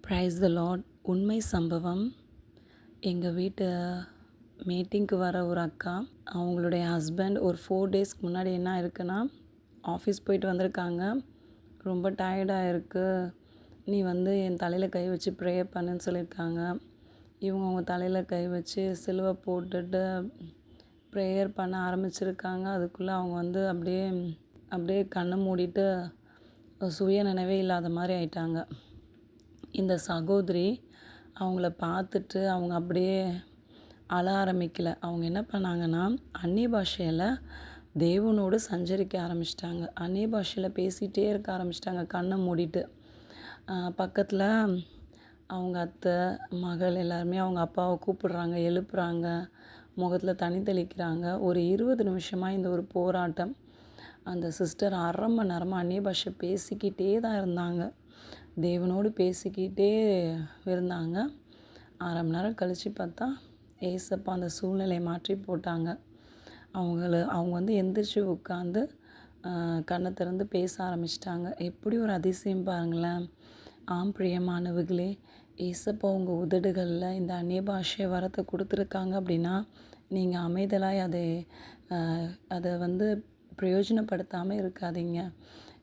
Price த Lord. உண்மை சம்பவம். எங்கள் வீட்டு மீட்டிங்க்கு வர ஒரு அக்கா, அவங்களுடைய ஹஸ்பண்ட் ஒரு 4 டேஸ்க்கு முன்னாடி என்ன இருக்குன்னா, ஆஃபீஸ் போயிட்டு வந்திருக்காங்க. ரொம்ப டயர்டாக இருக்குது, நீ வந்து என் தலையில் கை வச்சு ப்ரேயர் பண்ணுன்னு சொல்லியிருக்காங்க. இவங்க அவங்க தலையில் கை வச்சு சிலுவை போட்டுட்டு ப்ரேயர் பண்ண ஆரம்பிச்சிருக்காங்க. அதுக்குள்ளே அவங்க வந்து அப்படியே கண்ணை மூடிட்டு சுய நினைவே இல்லாத மாதிரி ஆயிட்டாங்க. இந்த சகோதரி அவங்கள பார்த்துட்டு அவங்க அப்படியே அழ ஆரம்பிக்கல. அவங்க என்ன பண்ணாங்கன்னா, அந்நிய பாஷையில் தேவனோடு சஞ்சரிக்க ஆரம்பிச்சிட்டாங்க. அந்நிய பாஷையில் பேசிகிட்டே இருக்க ஆரம்பிச்சிட்டாங்க கண்ணை மூடிட்டு. பக்கத்தில் அவங்க அத்தை, மகள் எல்லாருமே அவங்க அப்பாவை கூப்பிடுறாங்க, எழுப்புறாங்க, முகத்தில் தண்ணி தெளிக்கிறாங்க. ஒரு 20 நிமிஷமாக இந்த ஒரு போராட்டம். அந்த சிஸ்டர் 1/2 மணி நேரமாக அந்நிய பாஷை பேசிக்கிட்டே தான் இருந்தாங்க. தேவனோடு பேசிக்கிட்டே இருந்தாங்க. 1/2 மணி நேரம் கழித்து பார்த்தா ஏசப்பா அந்த சூழ்நிலையை மாற்றி போட்டாங்க. அவங்க வந்து எந்திரிச்சு உட்காந்து கண்ணை திறந்து பேச ஆரம்பிச்சிட்டாங்க. எப்படி ஒரு அதிசயம் பாருங்களேன். ஆம் பிரியமானவர்களே, ஏசப்பா உங்கள் உதடுகளில் இந்த அந்நிய பாஷை வரத்தை கொடுத்துருக்காங்க அப்படின்னா, நீங்கள் அமைதலாய் அதை வந்து பிரயோஜனப்படுத்தாமல் இருக்காதீங்க.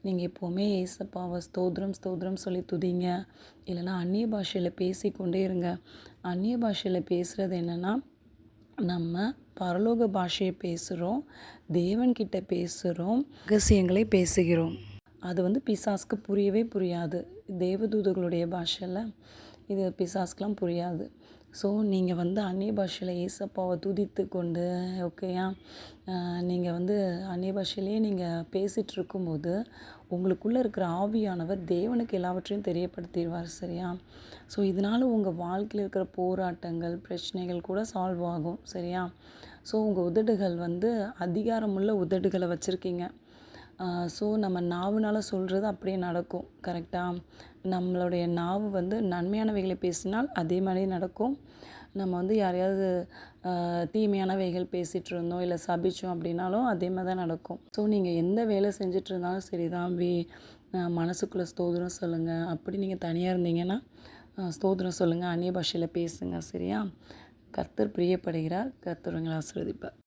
நீங்கள் எப்போவுமே ஏசப்பாவை ஸ்தோத்திரம் ஸ்தோத்திரம் சொல்லி துதிங்க. இல்லைனா அந்நிய பாஷையில் பேசிக்கொண்டே இருங்க. அந்நிய பாஷையில் பேசுகிறது என்னென்னா, நம்ம பரலோக பாஷையை பேசுகிறோம், தேவன்கிட்ட பேசுகிறோம், ரகசியங்களை பேசுகிறோம். அது வந்து பிசாசுக்கு புரியவே புரியாது. தேவதூதர்களுடைய பாஷையில் இது பிசாசுக்கெலாம் புரியாது. ஸோ நீங்கள் வந்து அந்நிய பாஷையில் ஏசப்பாவை துதித்து கொண்டு ஓகேயா, நீங்கள் வந்து அந்நிய பாஷையிலே நீங்கள் பேசிகிட்டு இருக்கும்போது உங்களுக்குள்ளே இருக்கிற ஆவியானவர் தேவனுக்கு எல்லாவற்றையும் தெரியப்படுத்திடுவார். சரியா? ஸோ இதனால் உங்கள் வாழ்க்கையில் இருக்கிற போராட்டங்கள், பிரச்சனைகள் கூட சால்வ் ஆகும். சரியா? ஸோ உங்கள் உதடுகள் வந்து அதிகாரமுள்ள உதடுகளை வச்சுருக்கீங்க. ஸோ நம்ம நாவுனால் சொல்கிறது அப்படியே நடக்கும். கரெக்டாக? நம்மளுடைய நாவு வந்து நன்மையானவைகளை பேசினால் அதே மாதிரி நடக்கும். நம்ம வந்து யாரையாவது தீமையானவைகள் பேசிகிட்டு இருந்தோம், இல்லை சபிச்சோம் அப்படின்னாலும் அதே மாதிரி தான் நடக்கும். ஸோ நீங்கள் எந்த வேலை செஞ்சுட்டு இருந்தாலும் சரி தான், மனசுக்குள்ளே ஸ்தோத்திரம் சொல்லுங்கள். அப்படி நீங்கள் தனியாக இருந்தீங்கன்னா ஸ்தோத்திரம் சொல்லுங்கள், அந்நிய பாஷையில் பேசுங்க. சரியா? கர்த்தர் பிரியப்படுகிறார். கர்த்தர் உங்களை ஆசீர்வதிப்பார்.